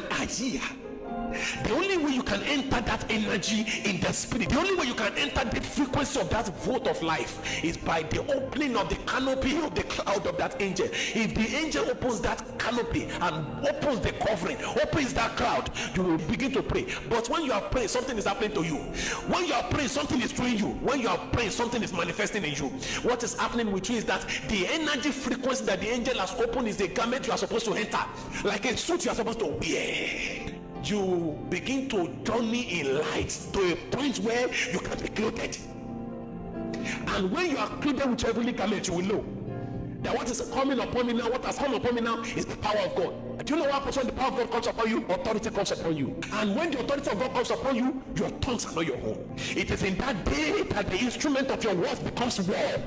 can achieve, the only way you can enter that energy in the spirit, the only way you can enter the frequency of that vote of life is by the opening of the canopy of the cloud of that angel. If the angel opens that canopy and opens the covering, opens that cloud, you will begin to pray. But when you are praying, something is happening to you. When you are praying, something is doing you. When you are praying, something is manifesting in you. What is happening with you is that the energy frequency that the angel has opened is the garment you are supposed to enter, like a suit you are supposed to wear. You begin to journey in light to a point where you can be clothed. And when you are clothed with heavenly garment, you will know that what is coming upon me now, what has come upon me now, is the power of God. Do you know what happens when the power of God comes upon you? Authority comes upon you. And when the authority of God comes upon you, your tongues are not your own. It is in that day that the instrument of your words becomes war.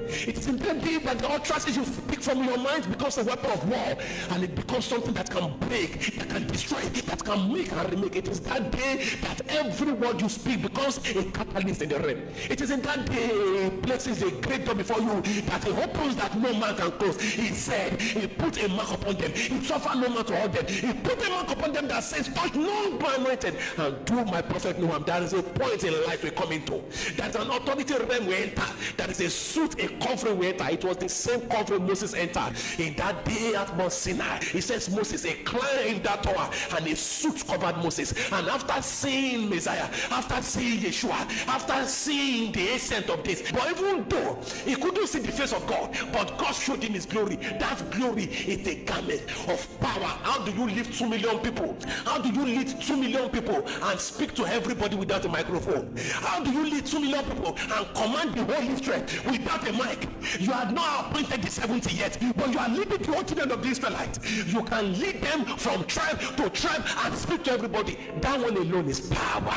It is in that day that the utterances you speak from your mind becomes a weapon of war, and it becomes something that can break, that can destroy, that can make and remake. It is that day that every word you speak becomes a catalyst in the realm. It is in that day he places a great door before you that he opens that no man can close. He said he put a mark upon them. He suffered no man to hold them. He put a mark upon them that says, touch no my anointed and do my prophet no harm. There is a point in life we come into. That's an authority realm we enter. That is a suit, a covering we enter. It was the same covering Moses entered in that day at Mount Sinai. He says Moses, he climbed that tower and a suit covered Moses. And after seeing Messiah, after seeing Yeshua, after seeing the essence of this, but even though he couldn't see the face of God, but God showed him his glory. That glory is the garment of power. How do you lift 2 million people? How do you lead 2 million people and speak to everybody without a microphone? How do you lead 2 million people and command the whole Israel without a mic? You are not appointed the 70 yet, but you are leading the whole children of the Israelites. You can lead them from tribe to tribe and speak to everybody. That one alone is power.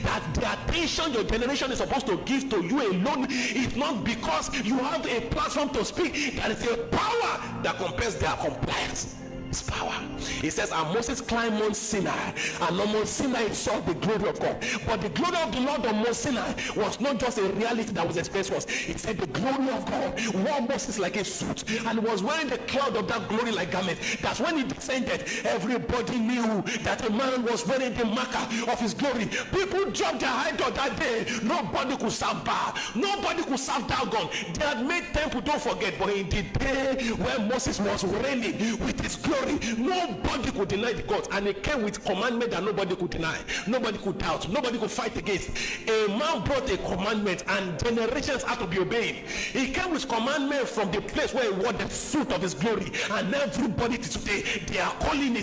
That the attention your generation is supposed to give to you alone is not because you have a platform to speak. That is a power that compares their compliance. Power. He says, and Moses climbed Mount Sinai, and on Mount Sinai he saw the glory of God. But the glory of the Lord on Mount Sinai was not just a reality that was expressed to us. It said the glory of God wore Moses like a suit and was wearing the cloud of that glory like garment. That's when he descended. Everybody knew that a man was wearing the marker of his glory. People dropped their idol that day. Nobody could serve Baal. Nobody could serve Dagon. They had made temple, don't forget. But in the day when Moses was reigning with his glory, nobody could deny the God, and it came with commandment that nobody could deny, nobody could doubt, nobody could fight against. A man brought a commandment and generations had to be obeying. He came with commandment from the place where he wore the suit of his glory, and everybody today they are calling it